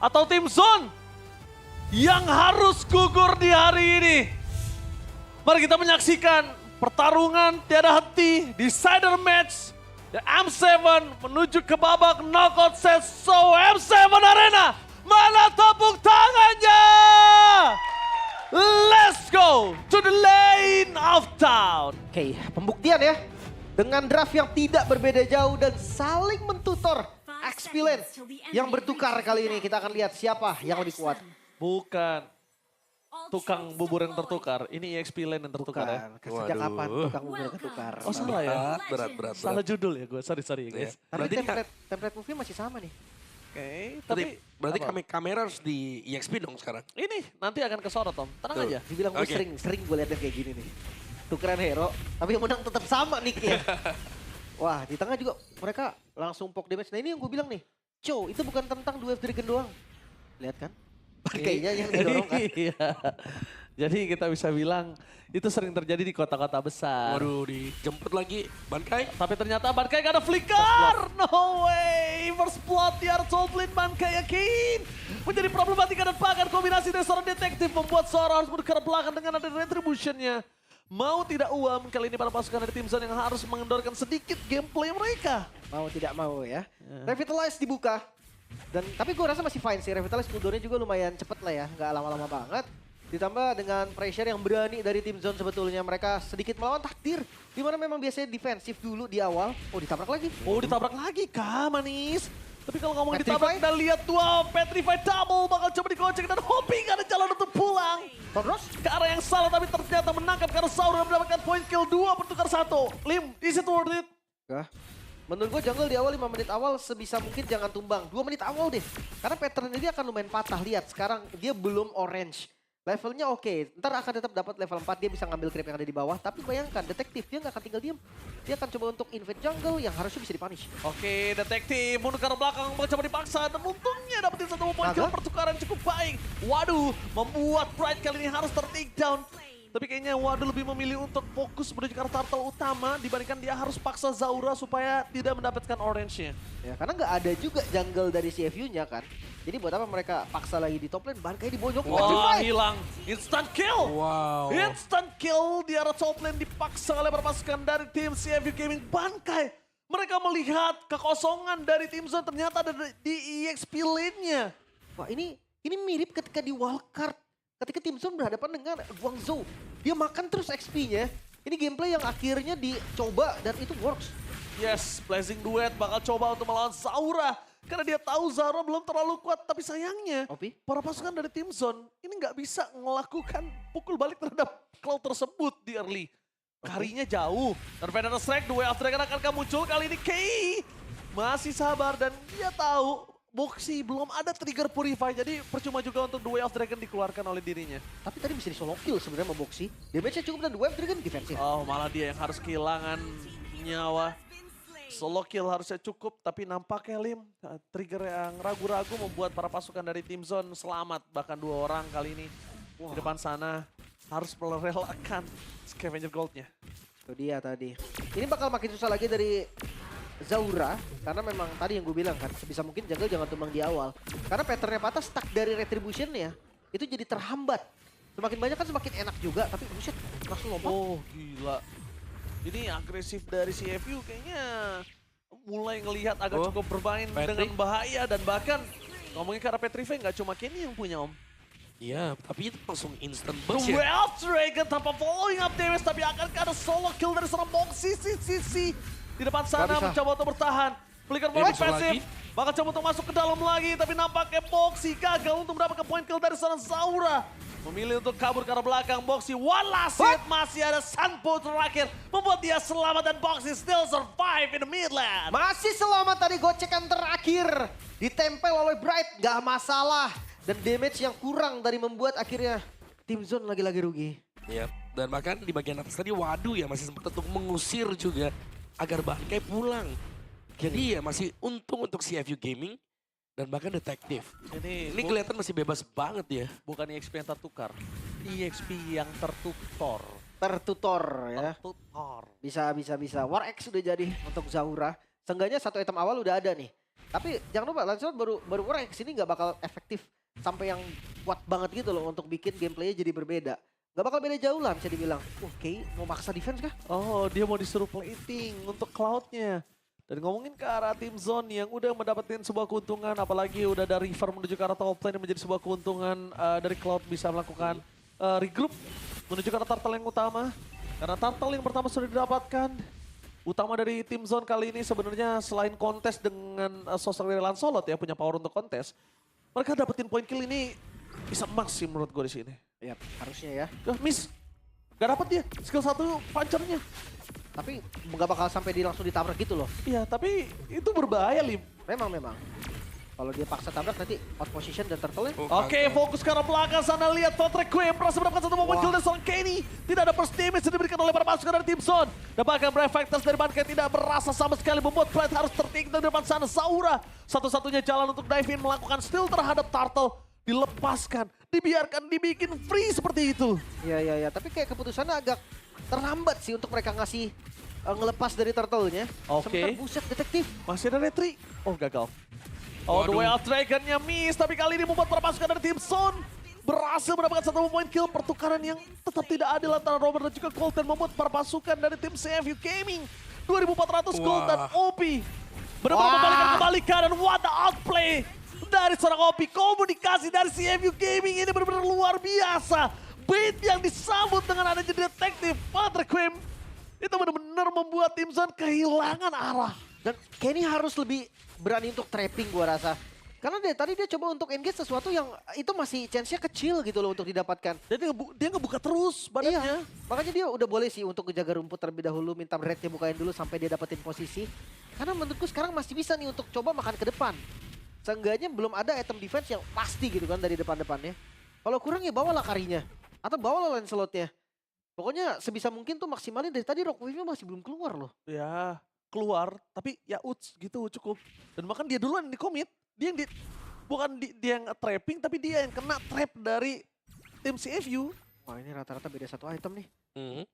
atau tim Zone yang harus gugur di hari ini. Mari kita menyaksikan pertarungan tiada henti, decider match. The M7 menuju ke babak knockout set. So M7 Arena, mana tepuk tangannya? Let's go to the lane of town. Oke, pembuktian ya. Dengan draft yang tidak berbeda jauh dan saling mentutor. X-Pillen yang bertukar kali ini. Kita akan lihat siapa yang lebih kuat. Bukan tukang bubur yang tertukar, ini EXP Lane yang tertukar ya. Sejak kapan tukang bubur ketukar? Oh salah ya? Berat. Salah judul ya gue, sorry ya guys. Tapi Berarti template movie masih sama nih. Oke, tapi berarti apa? kamera harus di EXP dong sekarang. Ini nanti akan kesorot Tom, tenang Tuh. aja. Dibilang gue Oke. sering gue liatnya kayak gini nih. Tukeran hero, tapi yang menang tetap sama nicknya. Wah, di tengah juga mereka langsung poke damage. Nah ini yang gue bilang nih, Chow itu bukan tentang dua Dragon doang. Lihat kan? Kayaknya yang didorong kan. Iya. Jadi kita bisa bilang itu sering terjadi di kota-kota besar. Waduh, dijemput lagi Bankai. Tapi ternyata Bankai gak ada flicker. No way. First blood di Soul Blade Bankai yakin. Menjadi problematika dan bahkan kombinasi dari seorang detektif membuat seorang harus bergerak belakang dengan ada retributionnya. Mau tidak uam kali ini para pasukan dari tim Zone yang harus mengendorkan sedikit gameplay mereka. Mau tidak mau ya. Revitalize dibuka. Tapi gue rasa masih fine sih. Revitalize cooldownnya juga lumayan cepet lah ya. Nggak lama-lama banget. Ditambah dengan pressure yang berani dari tim Zone sebetulnya. Mereka sedikit melawan takdir. Dimana memang biasanya defensif dulu di awal. Oh ditabrak lagi. Oh ditabrak lagi kah manis? Tapi kalau ngomongin Petrify? ditabrak dan lihat dua Petrify double bakal coba digocek dan hoping ada jalan untuk pulang. Terus? Ke arah yang salah tapi ternyata menangkap karena Saura mendapatkan point kill 2 bertukar 1. Lim, is it worth it? Enggak. Menurut gue jungle di awal 5 menit awal sebisa mungkin jangan tumbang. 2 menit awal deh. Karena pattern dia akan lumayan patah. Lihat sekarang dia belum orange. Levelnya oke. Ntar akan tetap dapat level 4. Dia bisa ngambil creep yang ada di bawah. Tapi bayangkan detektif dia nggak akan tinggal diem. Dia akan coba untuk invade jungle yang harusnya bisa dipunish. Oke, detektif mundur ke arah belakang mencoba dipaksa dan untungnya dapetin satu point kill pertukaran cukup baik. Waduh, membuat Pride kali ini harus ter-take down. Tapi kayaknya Waduh lebih memilih untuk fokus menuju ke arah turtle utama dibandingkan dia harus paksa Zaura supaya tidak mendapatkan orange-nya. Ya, karena nggak ada juga jungle dari CFU-nya kan. Jadi buat apa mereka paksa lagi di top lane, Bankai dibonyok. Wah, hilang. Instant kill. Wow. Instant kill di arah top lane dipaksa oleh para pasukan dari tim CFU Gaming Bankai. Mereka melihat kekosongan dari tim Zone ternyata ada di EXP lane-nya. Wah ini mirip ketika di wildcard. Ketika tim Zone berhadapan dengan Guangzhou. Dia makan terus XP-nya. Ini gameplay yang akhirnya dicoba dan itu works. Yes, Blazing Duet bakal coba untuk melawan Zaura. Karena dia tahu Zaura belum terlalu kuat. Tapi sayangnya, Opi? para pasukan dari tim Zone ini nggak bisa melakukan pukul balik terhadap Cloud tersebut di early. Karinya jauh. Dan Venom Strike, The Way of Dragon akan muncul. Kali ini Kei masih sabar dan dia tahu Boxy belum ada trigger Purify. Jadi percuma juga untuk The Way of Dragon dikeluarkan oleh dirinya. Tapi tadi bisa di solo kill sebenarnya sama Boxy. Damage-nya cukup dan Wave Dragon defensif. Oh, malah dia yang harus kehilangan nyawa. Solo kill harusnya cukup, tapi nampaknya Lim, trigger yang ragu-ragu membuat para pasukan dari tim Zone selamat. Bahkan 2 orang kali ini di depan sana harus merelakan Scavenger Gold-nya. Itu dia tadi. Ini bakal makin susah lagi dari Zaura. Karena memang tadi yang gue bilang kan, sebisa mungkin jungle jangan tumbang di awal. Karena patternnya patah, stuck dari retribution-nya, itu jadi terhambat. Semakin banyak kan semakin enak juga, tapi buset, langsung lompat. Oh, gila. Ini agresif dari CFU kayaknya mulai ngelihat agak cukup bermain dengan bahaya. Dan bahkan ngomongin ke arah Petrify nggak cuma Kenny yang punya Om. Iya, tapi itu langsung instant The burst ya. Well Dragon tanpa following up damage, tapi akan ada solo kill dari seorang Boxy sisi di depan sana mencoba untuk bertahan. Flicker Void musuh pasif, lagi. bakal coba untuk masuk ke dalam lagi, tapi nampaknya Boxy gagal untuk mendapatkan point kill dari seorang Zaura. Memilih untuk kabur ke arah belakang Boxy. One last hit, masih ada Sanpo terakhir. Membuat dia selamat dan Boxy still survive in the mid lane. Masih selamat tadi gocekan terakhir. Ditempel oleh Bright, gak masalah. Dan damage yang kurang dari membuat akhirnya tim Zone lagi-lagi rugi. Iya, dan bahkan di bagian atas tadi Waduh ya masih sempat untuk mengusir juga agar Bankai pulang. Jadi ya masih untung untuk CFU Gaming dan bahkan detektif. Ini kelihatan masih bebas banget ya. Bukan EXP yang tertukar, EXP yang tertutor. Tertutor ya. Tertutor. Bisa. War X sudah jadi untuk Zaura. Seenggaknya 1 item awal udah ada nih. Tapi jangan lupa Lancelot baru orang kesini nggak bakal efektif sampai yang kuat banget gitu loh untuk bikin gameplaynya jadi berbeda. Gak bakal beda jauh lah bisa dibilang. Oke, mau maksa defense kah? Oh, dia mau disuruh plating untuk Cloud-nya. Dan ngomongin ke arah tim Zone yang udah mendapatkan sebuah keuntungan, apalagi udah dari River menuju ke arah top lane yang menjadi sebuah keuntungan dari Cloud bisa melakukan regroup menuju ke arah turtle yang utama. Karena turtle yang pertama sudah didapatkan. Utama dari tim Zone kali ini sebenarnya selain kontes dengan sosok dari Lancelot ya punya power untuk kontes. Mereka dapetin point kill ini bisa emas sih menurut gue di sini. Ya harusnya ya. Miss. Gak dapet dia. Skill 1 punchernya. Tapi nggak bakal sampai dia langsung ditabrak gitu loh. Iya, tapi itu berbahaya, Lim. Memang. Kalau dia paksa tabrak nanti out position dan turtle-nya. Oke, fokus ke arah belakang sana. Lihat Patrick Quinn berhasil mendapatkan satu momen kill dari seorang Kenny. Tidak ada first damage yang diberikan oleh para pasukan dari tim Zone. Dan bahkan Brave Factors dari Bankai tidak berasa sama sekali membuat Pride harus tertinggal di depan sana. Zaura satu-satunya jalan untuk dive in melakukan steal terhadap turtle. Dilepaskan, dibiarkan, dibikin free seperti itu. Iya. Tapi kayak keputusannya agak terlambat sih untuk mereka ngasih ngelepas dari turtle-nya. Oke. Sementara buset detektif. Masih ada retri. Oh, gagal. Oh, The Waduh. Way of Dragon-nya miss. Tapi kali ini membuat para pasukan dari tim Zone berhasil mendapatkan satu poin kill. Pertukaran yang tetap tidak adil antara Robert dan juga Colt. Dan membuat para pasukan dari tim CFU Gaming 2400 gold dan OP benar-benar membalikan kembali keadaan. What the outplay dari seorang OP. Komunikasi dari CFU Gaming ini benar-benar luar biasa. Bait yang disambut dengan adanya detektif Patrick Quinn itu benar-benar membuat tim Zone kehilangan arah. Dan Kenny harus lebih berani untuk trapping gua rasa. Karena tadi dia coba untuk engage sesuatu yang itu masih chance-nya kecil gitu loh untuk didapatkan. Jadi dia ngebuka terus badannya. Iya, makanya dia udah boleh sih untuk ngejaga rumput terlebih dahulu, minta rednya bukain dulu sampai dia dapetin posisi. Karena menurutku sekarang masih bisa nih untuk coba makan ke depan. Seenggaknya belum ada item defense yang pasti gitu kan dari depan-depannya. Kalau kurang ya bawalah karinya. Atau bawalah Lancelot-nya. Pokoknya sebisa mungkin tuh maksimalin dari tadi Rockwave-nya masih belum keluar loh. Ya, keluar tapi ya uts gitu cukup. Dan bahkan dia duluan yang di-commit. Dia yang dia yang trapping tapi dia yang kena trap dari tim CFU. Wah ini rata-rata beda satu item nih.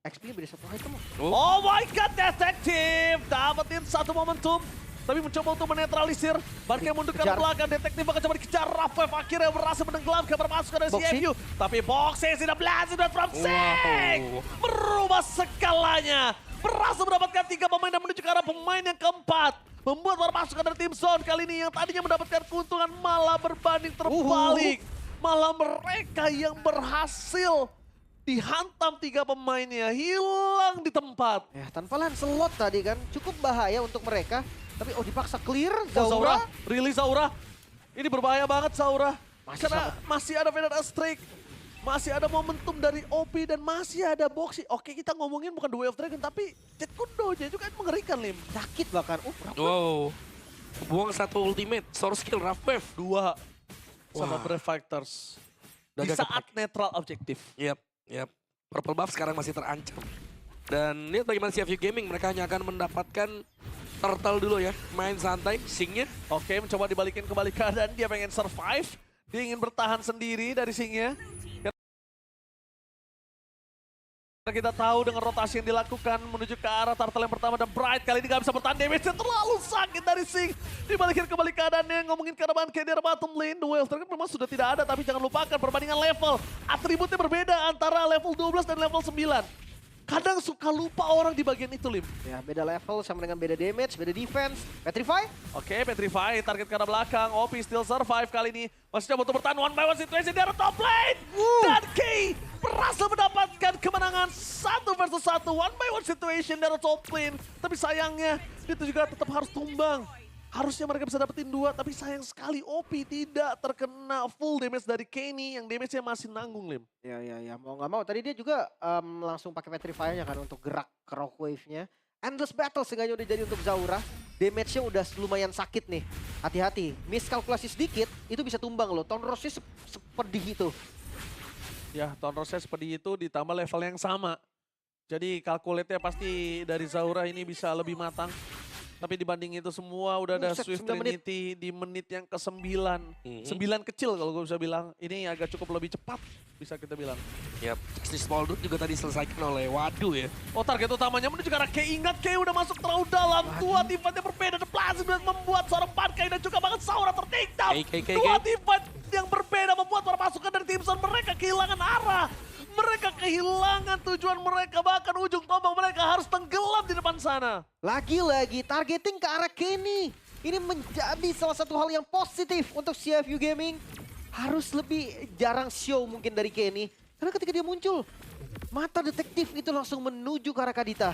XP-nya beda satu item loh. Oh my god, detektif dapetin satu momentum. Tapi mencoba untuk menetralisir. Barca mundur ke Kejar. belakang, detektif akan coba dikejar. Rafef akhirnya berhasil menenggelamkan permasukan dari Boxing. CFU. Tapi Boxing sudah berhasil dan from Sek merubah skalanya. Berhasil mendapatkan 3 pemain dan menuju ke arah pemain yang keempat. Membuat para pasukan dari tim Zone kali ini yang tadinya mendapatkan keuntungan malah berbanding terbalik. Malah mereka yang berhasil dihantam 3 pemainnya, hilang di tempat. Ya tanpa Lancelot tadi kan cukup bahaya untuk mereka. Tapi dipaksa clear, Oh, Zaura, Zaura. rilis Zaura. Ini berbahaya banget Zaura. Masih Karena sangat- masih ada Venom Strike. Masih ada momentum dari OP dan masih ada Boxy. Oke, kita ngomongin bukan The Way of Dragon tapi Jet Kundo-nya juga mengerikan, Lim. Sakit bahkan. Wow. Buang satu ultimate, source skill, Rough Wave. 2 sama Wah. Brave Fighters. Udah Di agak saat netral objektif. Yap. Purple buff sekarang masih terancam. Dan lihat bagaimana CFU Gaming, mereka hanya akan mendapatkan turtle dulu ya. Main santai, singnya. Oke, mencoba dibalikin kembali keadaan. Dia pengen survive. Dia ingin bertahan sendiri dari singnya. Karena kita tahu dengan rotasi yang dilakukan menuju ke arah turtle yang pertama dan Bright kali ini gak bisa bertahan, damage-nya terlalu sakit dari Sing. Dibalikin kembali keadaannya, ngomongin ke arah Bankai di bottom lane. The Way of Dragon memang sudah tidak ada, tapi jangan lupakan perbandingan level. Atributnya berbeda antara level 12 dan level 9. Kadang suka lupa orang di bagian itu, Lim. Ya beda level sama dengan beda damage, beda defense. Petrify. Oke, Petrify, target ke arah belakang. OP still survive kali ini. Masih coba untuk bertahan one by one situation di arah top lane. Dan Kay berhasil mendapatkan kemenangan 1 versus 1. One by one situation di arah top lane. Tapi sayangnya, itu juga tetap harus tumbang. Harusnya mereka bisa dapetin 2, tapi sayang sekali OP tidak terkena full damage dari Kenny yang damage-nya masih nanggung, Lim. Ya, mau nggak mau. Tadi dia juga langsung pakai Petrify-nya kan untuk gerak ke Rockwave-nya. Endless Battle sengaja udah jadi untuk Zaura. Damage-nya udah lumayan sakit nih. Hati-hati, miskalkulasi sedikit itu bisa tumbang loh. Town Rose-nya sepedih itu. Ya, Town Rose seperti itu ditambah level yang sama. Jadi kalkulatnya pasti dari Zaura ini bisa lebih matang. Tapi dibanding itu semua udah ada Buset, Swift 9 menit. Trinity di menit yang ke-9. Mhm. 9 kecil kalau gue bisa bilang. Ini agak cukup lebih cepat bisa kita bilang. Yap, si Small Dude juga tadi diselesaikan oleh Wadu ya. Oh target utamanya menuju ke arah Kei. Ingat Kei udah masuk terlalu dalam. Dua teamfight yang berbeda. The Blast membuat seorang Bankai dan juga bahkan Saura tertinggal. Kei. Dua teamfight yang berbeda membuat para pasukan dari Timson mereka kehilangan arah. Mereka kehilangan tujuan mereka. Bahkan ujung tombak mereka harus tenggelam di depan sana. Lagi-lagi targeting ke arah Kenny. Ini menjadi salah satu hal yang positif untuk CFU Gaming. Harus lebih jarang show mungkin dari Kenny. Karena ketika dia muncul, mata detektif itu langsung menuju ke arah Kadita.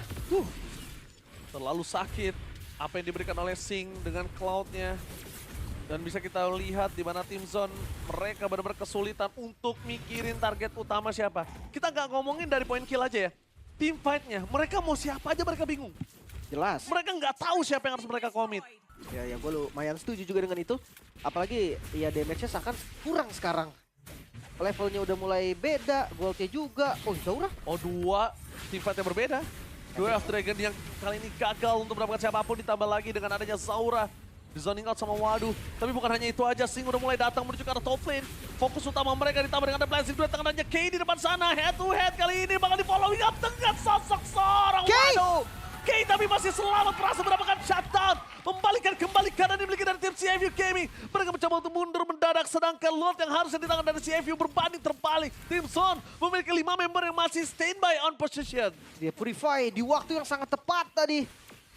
Terlalu sakit apa yang diberikan oleh Sing dengan Cloud-nya. Dan bisa kita lihat di mana tim Zone mereka benar-benar kesulitan untuk mikirin target utama siapa. Kita nggak ngomongin dari poin kill aja ya. Team fight-nya, mereka mau siapa aja mereka bingung. Jelas. Mereka nggak tahu siapa yang harus mereka komit. Ya gue lumayan setuju juga dengan itu. Apalagi ya damage-nya seakan kurang sekarang. Levelnya udah mulai beda, goldnya juga. Oh Zaura. Oh dua team fight yang berbeda. Dua of Dragon yang kali ini gagal untuk mendapatkan siapapun ditambah lagi dengan adanya Zaura. Di zoning out sama Wadu. Tapi bukan hanya itu aja, Sing udah mulai datang menuju ke arah top lane. Fokus utama mereka ditambah dengan ada Blazing Duet tangannya Kei di depan sana. Head to head kali ini bakal di following up dengan sosok seorang Kei! Wadu. Kei tapi masih selamat berhasil mendapatkan shutdown. Membalikan kembali kanan dimiliki dari tim CFU Gaming. Mereka mencoba untuk mundur mendadak sedangkan Lord yang harusnya di tangan dari CFU berbanding terbalik. Tim Zone memiliki 5 member yang masih standby on position. Dia purify di waktu yang sangat tepat tadi.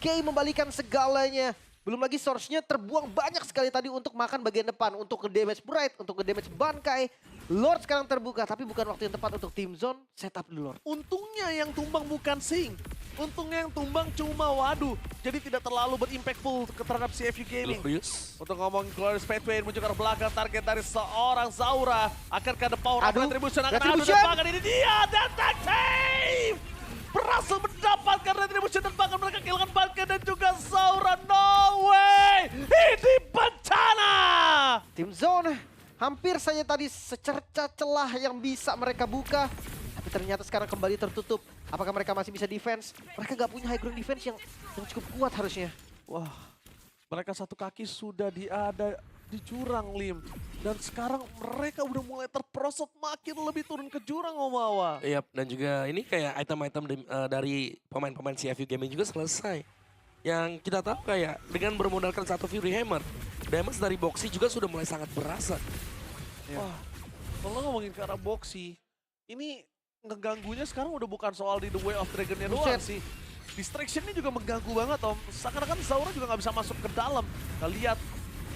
Kei membalikan segalanya. Belum lagi source-nya terbuang banyak sekali tadi untuk makan bagian depan. Untuk ke-damage Bright, untuk ke-damage Bankai. Lord sekarang terbuka, tapi bukan waktu yang tepat untuk Team Zone. Setup dulu Lord. Untungnya yang tumbang bukan Sing. Untungnya yang tumbang cuma Wadu. Jadi tidak terlalu berimpactful terhadap CFU Gaming. Glorious. Untuk ngomong Glorious Pathway menuju ke arah belakang, target dari seorang Zaura. Akankah The Power of Aduh, Retribution akan adu Retribution. dan bahkan ini dia Detective! Berhasil mendapatkan Retribution dan bahkan mereka kehilangan Bankai dan juga Zaura. No way! Ini bencana! Team Zone hampir saja tadi secerca celah yang bisa mereka buka. Tapi ternyata sekarang kembali tertutup. Apakah mereka masih bisa defense? Mereka nggak punya high ground defense yang cukup kuat harusnya. Wah, mereka satu kaki sudah ada di jurang, Lim. Dan sekarang mereka udah mulai terprosot makin lebih turun ke jurang, Om Awa. Yap, dan juga ini kayak item-item dari pemain-pemain CFU Gaming juga selesai. Yang kita tahu kayak dengan bermodalkan satu Fury Hammer, damage dari Boxy juga sudah mulai sangat berasa. Wah, kalau ngomongin ke arah Boxy, ini ngeganggunya sekarang udah bukan soal di The Way of Dragon-nya doang Buset. sih. Distraction-nya juga mengganggu banget, Om. Seakan-akan Zaura juga nggak bisa masuk ke dalam. Kita lihat,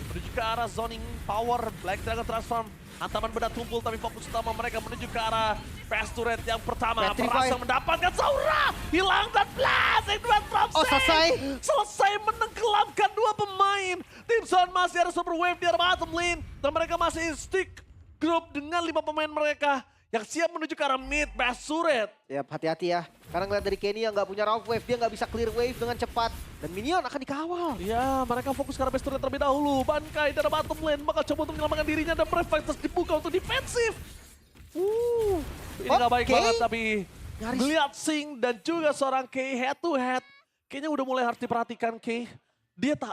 menuju ke arah zoning power, Black Dragon transform. Hantaman benda tumpul, tapi fokus utama mereka menuju ke arah Fast Turret yang pertama. Petrify. Berhasil mendapatkan Zaura. Hilang dan Blazing Duet from Oh, Sing. selesai. Selesai menenggelamkan dua pemain. Tim Zone masih ada Super Wave di arah bottom lane. Dan mereka masih stick group dengan 5 pemain mereka yang siap menuju ke arah mid Fast Turret. Ya hati-hati ya. Karena ngeliat dari Kenny yang nggak punya Ralph Wave, dia nggak bisa clear wave dengan cepat. Dan minion akan dikawal. Ya, mereka fokus ke arah Fast Turret terlebih dahulu. Bankai dari bottom lane bakal coba untuk menyelamatkan dirinya dan Brave Fighters dibuka untuk defensif. Ini nggak baik Oke. banget tapi Nyaris. melihat Sing dan juga seorang Kei head to head. Kayaknya udah mulai harus diperhatikan Kei.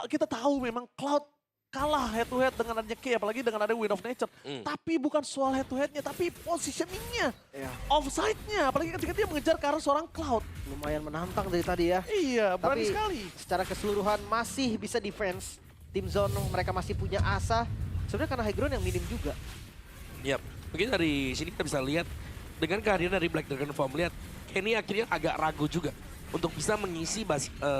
Kita tahu memang Cloud kalah head to head dengan adanya Kei, apalagi dengan ada Wind of Nature. Tapi bukan soal head to headnya, tapi positioningnya, Ya, offside-nya. Apalagi ketika dia mengejar ke arah seorang Cloud. lumayan menantang dari tadi ya. Iya, berani Tapi sekali. secara keseluruhan masih bisa defense. Tim Zone mereka masih punya asa. Sebenarnya karena high ground yang minim juga. Yap, mungkin dari sini kita bisa lihat dengan kehadiran dari Black Dragon Form, lihat Kenny akhirnya agak ragu juga untuk bisa mengisi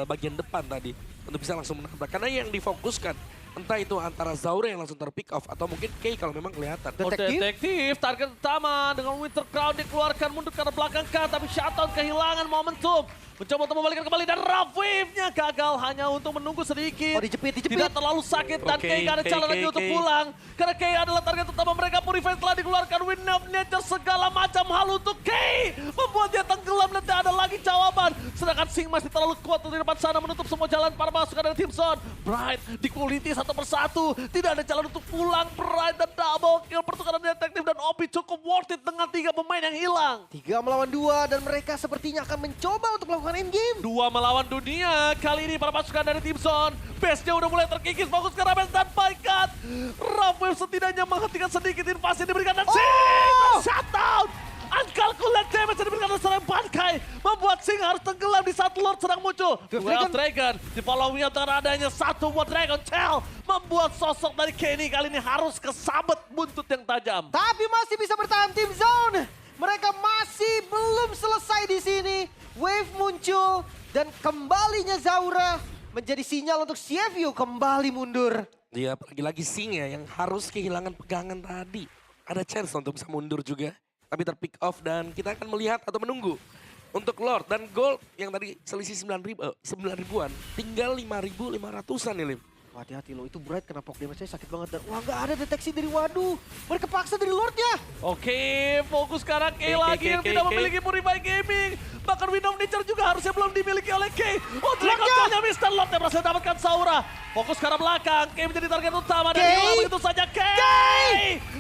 bagian depan tadi, untuk bisa langsung menambah. Karena yang difokuskan entah itu antara Zaura yang langsung terpick off atau mungkin Kei kalau memang kelihatan. Oh, detektif, target utama dengan Winter Crown dikeluarkan mundur ke arah belakang kan, tapi Shutdown kehilangan momentum. Mencoba untuk membalikan kembali dan Rough Wave-nya gagal hanya untuk menunggu sedikit. Oh, dijepit. Tidak terlalu sakit dan Oke, Kei gak ada Kei, jalan lagi Kei, untuk Kei. pulang. Karena Kei adalah target utama mereka. Purify telah dikeluarkan, Wind of Nature segala macam hal untuk Kei. Membuat dia tenggelam dan tidak ada lagi jawaban. Sedangkan Sing masih terlalu kuat di depan sana menutup semua jalan para pasukan dari Team Zone. Bright dikuliti satu persatu. Tidak ada jalan untuk pulang. Bright dan double kill pertukaran detektif dan OP cukup worth it dengan 3 pemain yang hilang. 3 melawan 2 dan mereka sepertinya akan mencoba untuk melakukan endgame. 2 melawan dunia, kali ini para pasukan dari tim Zone. Base-nya udah mulai terkikis, fokus ke Rames dan Paikat. Rapwave setidaknya menghentikan sedikit invasi diberikan dan Sing shutdown. Unkalculate damage yang diberikan oleh seorang Bankai membuat Sing harus tenggelam di saat Lord sedang muncul. Duel Dragon di following dengan adanya satu buat Dragon Tail membuat sosok dari Kenny kali ini harus kesabet buntut yang tajam. Tapi masih bisa bertahan tim Zone. Mereka masih belum selesai di sini. Wave muncul dan kembalinya Zaura menjadi sinyal untuk CFU kembali mundur. Dia lagi-lagi Sing ya yang harus kehilangan pegangan tadi. Ada chance untuk bisa mundur juga. Tapi terpick off dan kita akan melihat atau menunggu. Untuk Lord dan Gold yang tadi selisih 9.000-an. Tinggal 5.500-an nih Lim. Hati-hati loh, itu Bright kena poke damage-nya sakit banget. Dan wah nggak ada deteksi dari Waduh. Mereka paksa dari Lordnya. Oke, fokus sekarang K lagi yang tidak memiliki Purify Gaming. Bahkan Wind of Nature juga harusnya belum dimiliki oleh K. Oh, Dragon Tail-nya Mr. Lord yang berhasil dapatkan Saura. Fokus ke arah belakang, K menjadi target utama dan hilang begitu saja. K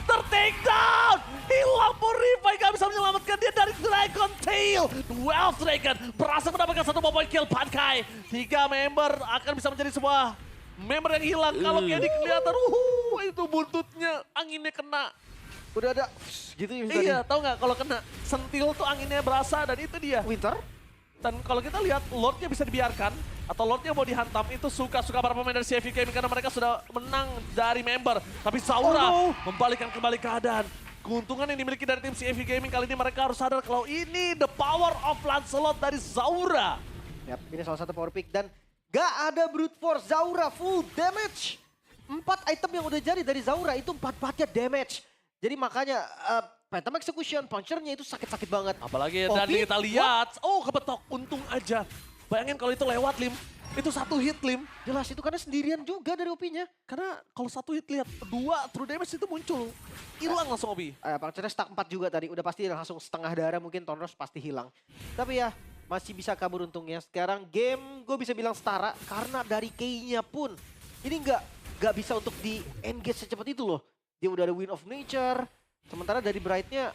ter-take down. Hilang Purify, gak bisa menyelamatkan dia dari Dragon Tail. Duel Dragon berhasil mendapatkan 1 point kill Bankai. 3 member akan bisa menjadi sebuah member yang hilang. Kalau Kenny kelihatan, itu buntutnya anginnya kena. Udah ada gitu ya. Iya, tahu nggak kalau kena sentil tuh anginnya berasa dan itu dia. Winter. Dan kalau kita lihat Lordnya bisa dibiarkan atau Lordnya mau dihantam itu suka-suka para pemain dari CFU Gaming karena mereka sudah menang dari member. Tapi Saura membalikkan kembali keadaan. Keuntungan yang dimiliki dari tim CFU Gaming kali ini mereka harus sadar kalau ini the power of Lancelot dari Zaura. Yap, ini salah satu power pick dan gak ada brute force. Zaura full damage. 4 item yang udah jadi dari Zaura itu 4-4-nya damage. Jadi makanya Phantom Execution, punchernya itu sakit-sakit banget. Apalagi OP, dan kita lihat, kebetok, untung aja. Bayangin kalau itu lewat Lim, itu 1 hit Lim. Jelas itu karena sendirian juga dari OP-nya. Karena kalau 1 hit lihat 2 true damage itu muncul, hilang langsung OP. Punchernya stack 4 juga tadi, udah pasti langsung setengah darah mungkin Tonros pasti hilang. Tapi ya masih bisa kabur untungnya. Sekarang game gue bisa bilang setara karena dari Kay-nya pun ini nggak bisa untuk di engage secepat itu loh. Dia udah ada Wind of Nature, sementara dari Bright-nya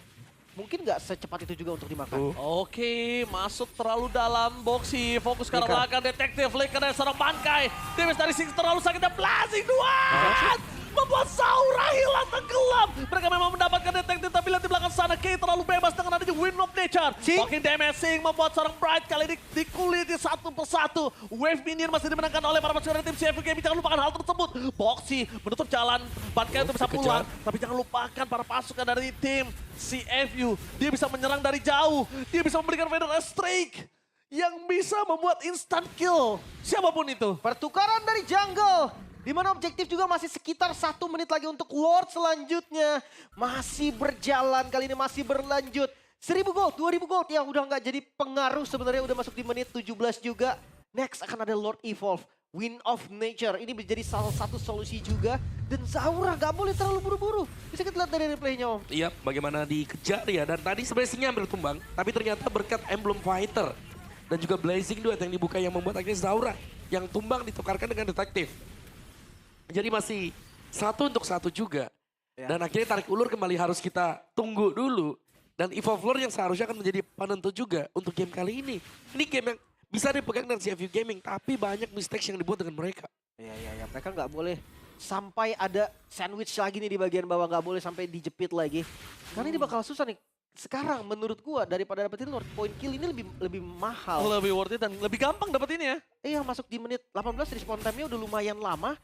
mungkin nggak secepat itu juga untuk dimakan. Oke, masuk terlalu dalam boxy, fokus ke arah belakang detektif Flicker dari seorang Bankai. Damage dari Sing terlalu sakit dan Blazing Duet membuat Saura hilang tenggelam. Mereka memang mendapatkan detektif tapi lihat di belakang sana K terlalu bebas dengan adanya Wind of Nature. Talking damage Sing membuat seorang Bright kali ini dikuliti satu persatu. Wave minion masih dimenangkan oleh para pasukan dari tim CFU Gaming. Jangan lupakan hal tersebut. Boxy menutup jalan, Bankai untuk bisa pulang. Tapi jangan lupakan para pasukan dari tim CFU. Dia bisa menyerang dari jauh. Dia bisa memberikan Vader a strike yang bisa membuat instant kill siapapun itu. Pertukaran dari jungle. Di mana objektif juga masih sekitar 1 menit lagi untuk Lord selanjutnya. Masih berjalan, kali ini masih berlanjut. 1000 gold, 2000 gold ya udah nggak jadi pengaruh sebenarnya udah masuk di menit 17 juga. Next akan ada Lord Evolve, Wind of Nature. Ini menjadi salah satu solusi juga. Dan Zaura nggak boleh terlalu buru-buru. Bisa kita lihat dari replaynya Om. Iya, bagaimana dikejar ya. Dan tadi sebenarnya Singnya hampir tumbang. Tapi ternyata berkat Emblem Fighter. Dan juga Blazing Duet yang dibuka yang membuat akhirnya Zaura yang tumbang ditukarkan dengan detektif. Jadi masih 1-1 juga. Dan akhirnya tarik ulur kembali harus kita tunggu dulu. Dan Evolve Lord yang seharusnya akan menjadi penentu juga untuk game kali ini. Ini game yang bisa dipegang dari CFU Gaming. Tapi banyak mistakes yang dibuat dengan mereka. Iya. Mereka nggak boleh sampai ada sandwich lagi nih di bagian bawah. Nggak boleh sampai dijepit lagi. Karena ini bakal susah nih. Sekarang menurut gua daripada dapetin Lord, point kill ini lebih mahal. Lebih worth it dan lebih gampang dapetinnya. Iya masuk di menit 18 respawn time-nya udah lumayan lama.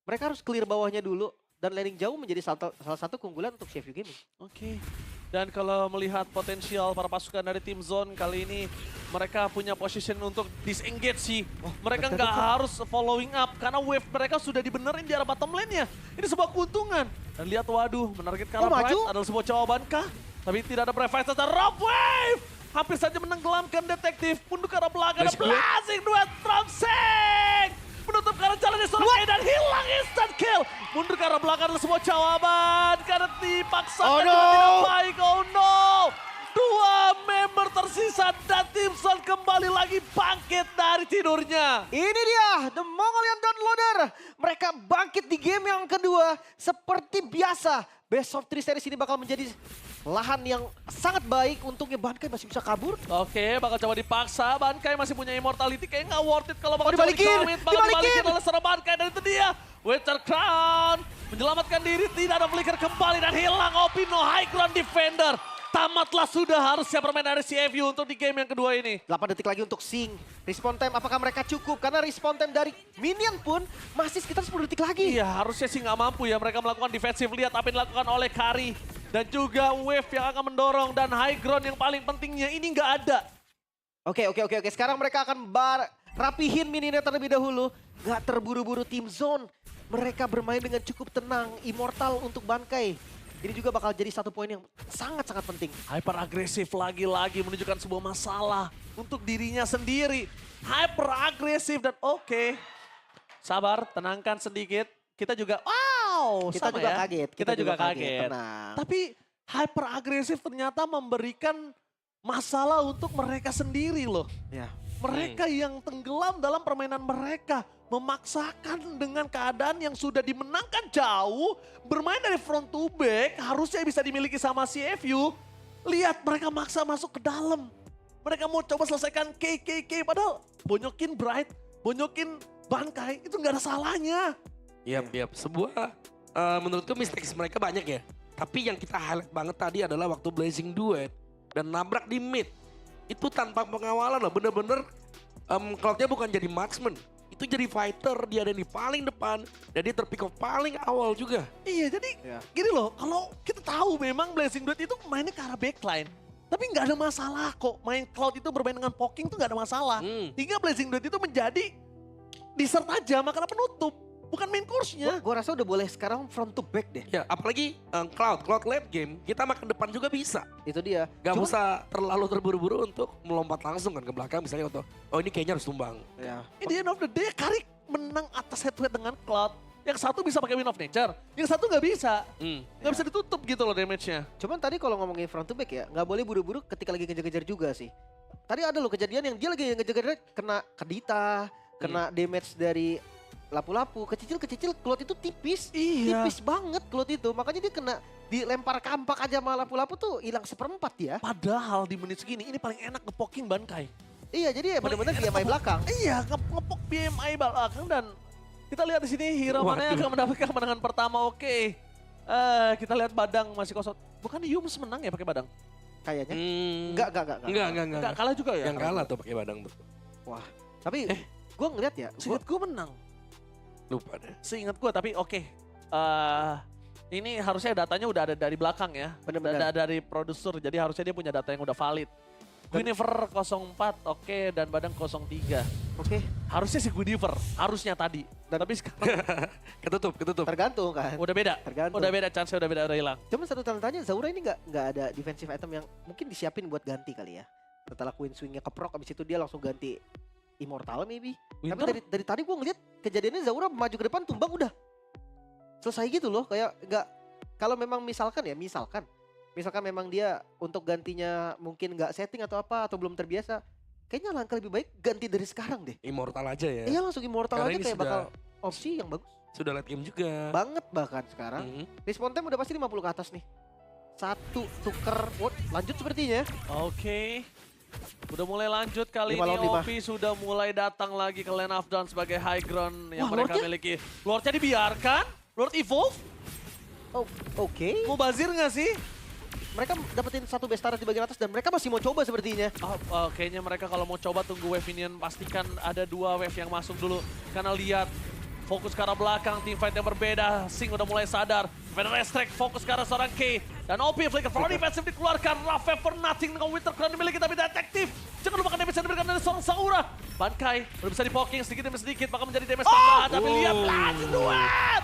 Mereka harus clear bawahnya dulu. Dan landing jauh menjadi salah satu keunggulan untuk CFU Gaming. Oke. Dan kalau melihat potensial para pasukan dari tim Zone kali ini, mereka punya position untuk disengage sih. Mereka nggak harus following up karena wave mereka sudah dibenerin di arah bottom lane-nya. Ini sebuah keuntungan. Dan lihat waduh, menarget ke arah Bright adalah sebuah jawaban kah? Tapi tidak ada previous dan Rob Wave hampir saja menenggelamkan detektif. Mundur ke arah belakang, Blazing Duet from Sing. Menutup ke arah jalannya seorang dan hilang instant kill. Mundur ke arah belakang adalah sebuah jawaban karena dipaksakan tidak baik. Oh no. 2 member tersisa dan tim Zone kembali lagi bangkit dari tidurnya. Ini dia, The Mongolian Downloader. Mereka bangkit di game yang kedua seperti biasa. Best of 3 series ini bakal menjadi lahan yang sangat baik untungnya Bankai masih bisa kabur. Oke, bakal coba dipaksa. Bankai masih punya immortality. Kayaknya nggak worth it kalau bakal coba dibalikin, di-commit. Bakal dibalikin. dibalikin oleh seorang Bankai. Dan itu dia. Witcher Crown. Menyelamatkan diri. Tidak ada flicker kembali. Dan hilang Opino. High ground defender. Tamatlah sudah harusnya permainan dari CFU untuk di game yang kedua ini. 8 detik lagi untuk Sing. Respawn time apakah mereka cukup? Karena respawn time dari Minion pun masih sekitar 10 detik lagi. Iya, harusnya sih nggak mampu ya mereka melakukan defensif. Lihat apa yang dilakukan oleh Kari. Dan juga Wave yang akan mendorong. Dan high ground yang paling pentingnya ini nggak ada. Oke. Sekarang mereka akan rapihin Minionnya terlebih dahulu. Gak terburu-buru tim zone. Mereka bermain dengan cukup tenang. Immortal untuk Bankai. Ini juga bakal jadi satu poin yang sangat-sangat penting. Hyper agresif lagi-lagi menunjukkan sebuah masalah untuk dirinya sendiri. Hyper agresif dan oke. Sabar, tenangkan sedikit. Kita juga wow, Kita sama juga ya. kaget. Kita juga kaget. Tenang. Tapi hyper agresif ternyata memberikan masalah untuk mereka sendiri loh. Ya. Mereka yang tenggelam dalam permainan mereka. Memaksakan dengan keadaan yang sudah dimenangkan jauh. Bermain dari front to back harusnya bisa dimiliki sama CFU. Lihat mereka maksa masuk ke dalam. Mereka mau coba selesaikan KKK padahal bonyokin Bright, bonyokin Bankai itu nggak ada salahnya. Yap. Sebuah menurutku mistakes mereka banyak ya. Tapi yang kita highlight banget tadi adalah waktu Blazing Duet dan nabrak di mid. Itu tanpa pengawalan loh, bener-bener Cloud-nya bukan jadi marksman. Itu jadi fighter, dia ada di paling depan dan dia terpick off paling awal juga. Iya jadi gini loh, kalau kita tahu memang Blazing Duet itu mainnya ke arah backline. Tapi nggak ada masalah kok, main Cloud itu bermain dengan poking itu nggak ada masalah. Hingga Blazing Duet itu menjadi dessert aja, makanan penutup. Bukan main course-nya. Gue rasa udah boleh sekarang front to back deh. Ya apalagi Cloud late game, kita makan depan juga bisa. Itu dia. Gak Cuman- usah terlalu terburu-buru untuk melompat langsung kan ke belakang misalnya untuk, oh ini kayaknya harus tumbang. Ya. In the end of the day, Kari menang atas head to head dengan Cloud. Yang satu bisa pakai Wind of Nature, yang satu nggak bisa. Nggak bisa ditutup gitu loh damage-nya. Cuman tadi kalau ngomongin front to back ya, nggak boleh buru-buru ketika lagi kejar-kejar juga sih. Tadi ada loh kejadian yang dia lagi ngejar-ngejar kena kedita, kena damage dari lapu-lapu, kecil-kecil Cloud itu tipis. Iya. Tipis banget Cloud itu, makanya dia kena dilempar kampak aja sama lapu-lapu tuh hilang 1/4 ya. Padahal di menit segini ini paling enak ngepoking Bankai. Iya, jadi ya benar-benar dia main belakang. Iya, ngepok BMI belakang dan kita lihat di sini hero mana yang akan mendapatkan kemenangan pertama. Oke. Kita lihat Badang masih kosong. Bukan Yums menang ya pakai Badang? Kayaknya. Enggak. Enggak kalah juga ya? Yang kalah tuh pakai badang tuh. Wah, tapi gue ngeliat ya, Seingat gue menang. Lupa deh. Seingat gue tapi oke. Ini harusnya datanya udah ada dari belakang ya. Bener-bener. Dari produser, jadi harusnya dia punya data yang udah valid. Guinevere 04, oke, dan Badang 03. oke, Harusnya si Guinevere, harusnya tadi. Tapi sekarang Ketutup. tergantung kan. udah beda. Tergantung. Udah beda, chance udah beda, udah hilang. Cuman satu tanda tanya, Zaura ini nggak ada defensive item yang mungkin disiapin buat ganti kali ya. Setelah Queen Swing-nya keprok, abis itu dia langsung ganti Immortal maybe. Tapi dari tadi gue ngeliat kejadiannya Zaura maju ke depan, tumbang udah. Selesai gitu loh, kayak nggak, kalau memang misalkan memang dia untuk gantinya mungkin nggak setting atau apa, atau belum terbiasa. Kayaknya langkah lebih baik ganti dari sekarang deh. Immortal aja ya. Iya langsung Immortal Karena aja ini kayak sudah- bakal opsi yang bagus. Sudah late game juga. Banget bahkan sekarang. Respawn time udah pasti 50 ke atas nih. Satu tuker, lanjut sepertinya. Oke. Udah mulai lanjut kali 5 ini lawan 5. OP sudah mulai datang lagi ke Land of Dawn sebagai high ground yang Wah, mereka Lordnya? miliki. Lordnya dibiarkan? Lord Evolve? Oh, oke. Mau bazir nggak sih? Mereka dapetin satu bestara di bagian atas dan mereka masih mau coba sepertinya. Kayaknya mereka kalau mau coba tunggu wave ini pastikan ada 2 wave yang masuk dulu. Karena lihat fokus ke arah belakang, team fight yang berbeda. Sing udah mulai sadar. Venom Restrict fokus ke arah seorang K. Dan OP Flicker for defensive dikeluarkan. Love for nothing dengan Winter Crown dimiliki tapi detektif. Jangan lupakan damage yang diberikan dari seorang Saura. Bankai udah bisa dipoking sedikit demi sedikit. Bakal menjadi damage tambahan. Tapi lihat Blazing Duet.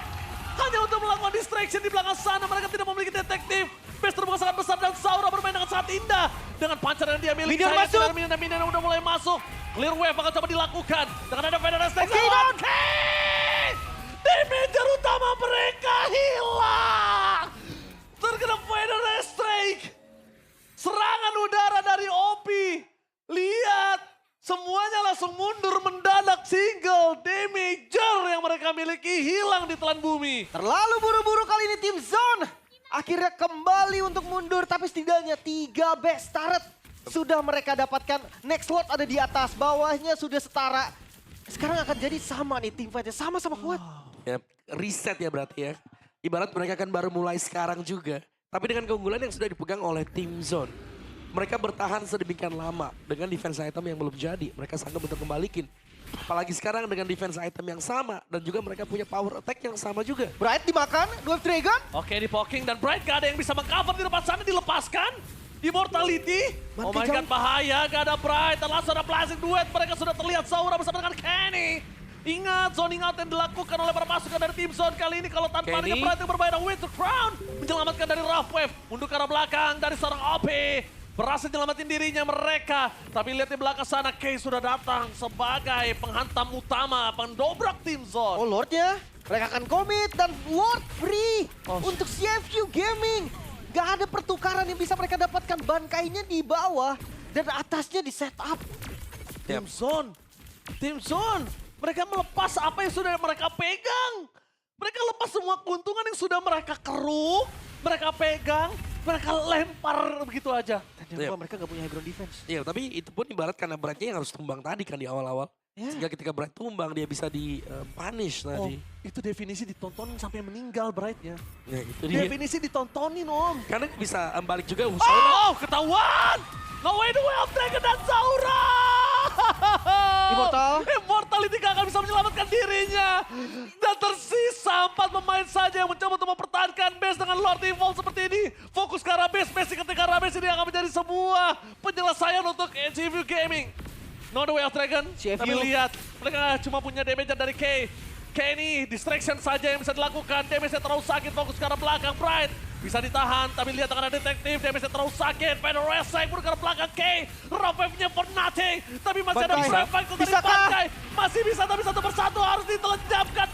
Hanya untuk melakukan distraction di belakang sana. Mereka tidak memiliki detektif. Base terbuka sangat besar dan Saura bermain dengan sangat indah. Dengan pancar yang dia miliki. Minion masuk. Minion udah mulai masuk. Clear wave bakal coba dilakukan. Dengan ada Venom Restrict. Oke, Damager utama mereka hilang. Terkena Venom Restrict. Serangan udara dari OP. Lihat. Semuanya langsung mundur mendadak, single damager yang mereka miliki hilang di telan bumi. Terlalu buru-buru kali ini tim Zone. kembali untuk mundur. Tapi setidaknya 3 best turret sudah mereka dapatkan. Next slot ada di atas, bawahnya sudah setara. Sekarang akan jadi sama nih team fight-nya, sama-sama kuat. Ya, reset ya berarti ya. Ibarat mereka kan baru mulai sekarang juga. Tapi dengan keunggulan yang sudah dipegang oleh tim Zone. Mereka bertahan sedemikian lama dengan defense item yang belum jadi. Mereka sanggup untuk kembalikin. Apalagi sekarang dengan defense item yang sama. Dan juga mereka punya power attack yang sama juga. Bright dimakan, Dwarf Dragon. Oke, di poking dan Bright gak ada yang bisa mengcover di depan sana, dilepaskan. Immortality. Oh my god, bahaya. Gak ada Bright. Dan langsung ada Blazing Duet. Mereka sudah terlihat Saura bersama dengan Kenny. Ingat, zoning out yang dilakukan oleh para pasukan dari tim Zone kali ini. Kalau tanpa adanya Bright yang berbahaya, Winter Crown menyelamatkan dari Rough Wave. Mundur ke arah belakang dari seorang OP. Berhasil nyelamatin dirinya mereka. Tapi lihat di belakang sana, Kay sudah datang sebagai penghantam utama, pendobrak tim Zone. Oh Lordnya, mereka akan komit dan Lord free untuk CFU Gaming. Gak ada pertukaran yang bisa mereka dapatkan. Bankainya di bawah dan atasnya di setup. Tim Zone. Tim Zone. Mereka melepas apa yang sudah mereka pegang. Mereka lepas semua keuntungan yang sudah mereka keruk. Mereka pegang. Mereka lempar begitu aja. Dan yang mereka gak punya high ground defense. Iya, tapi itu pun ibarat karena Brightnya yang harus tumbang tadi kan di awal-awal. Ya. Sehingga ketika Bright tumbang dia bisa di-punish Oh, tadi. itu definisi ditontonin sampai meninggal Bright-nya. Ya, itu dia. Definisi ditontonin Om. Karena bisa balik juga Saura. Oh, ketahuan! No way the way of Dragon dan Saura! Immortal. Immortality gak akan bisa menyelamatkan dirinya. Dan tersisa 4 pemain saja yang mencoba untuk mempertahankan base dengan Lord Evolve seperti ini. Fokus ke arah base, ketika arah base ini akan menjadi sebuah penyelesaian untuk CFU Gaming. No the way of Dragon, CFU. tapi lihat mereka cuma punya damage dari Kay. Kenny, distraction saja yang bisa dilakukan. Damage-nya terlalu sakit, fokus ke arah belakang. Bright bisa ditahan, tapi lihat akan ada detektif. Damage-nya terlalu sakit. Pedro Resek pun ke arah belakang. Kay, rough wave-nya for nothing. Tapi masih ada Bantai. frame fight dari Bisakah? Bantai. Masih bisa, tapi satu persatu harus ditelenyapkan.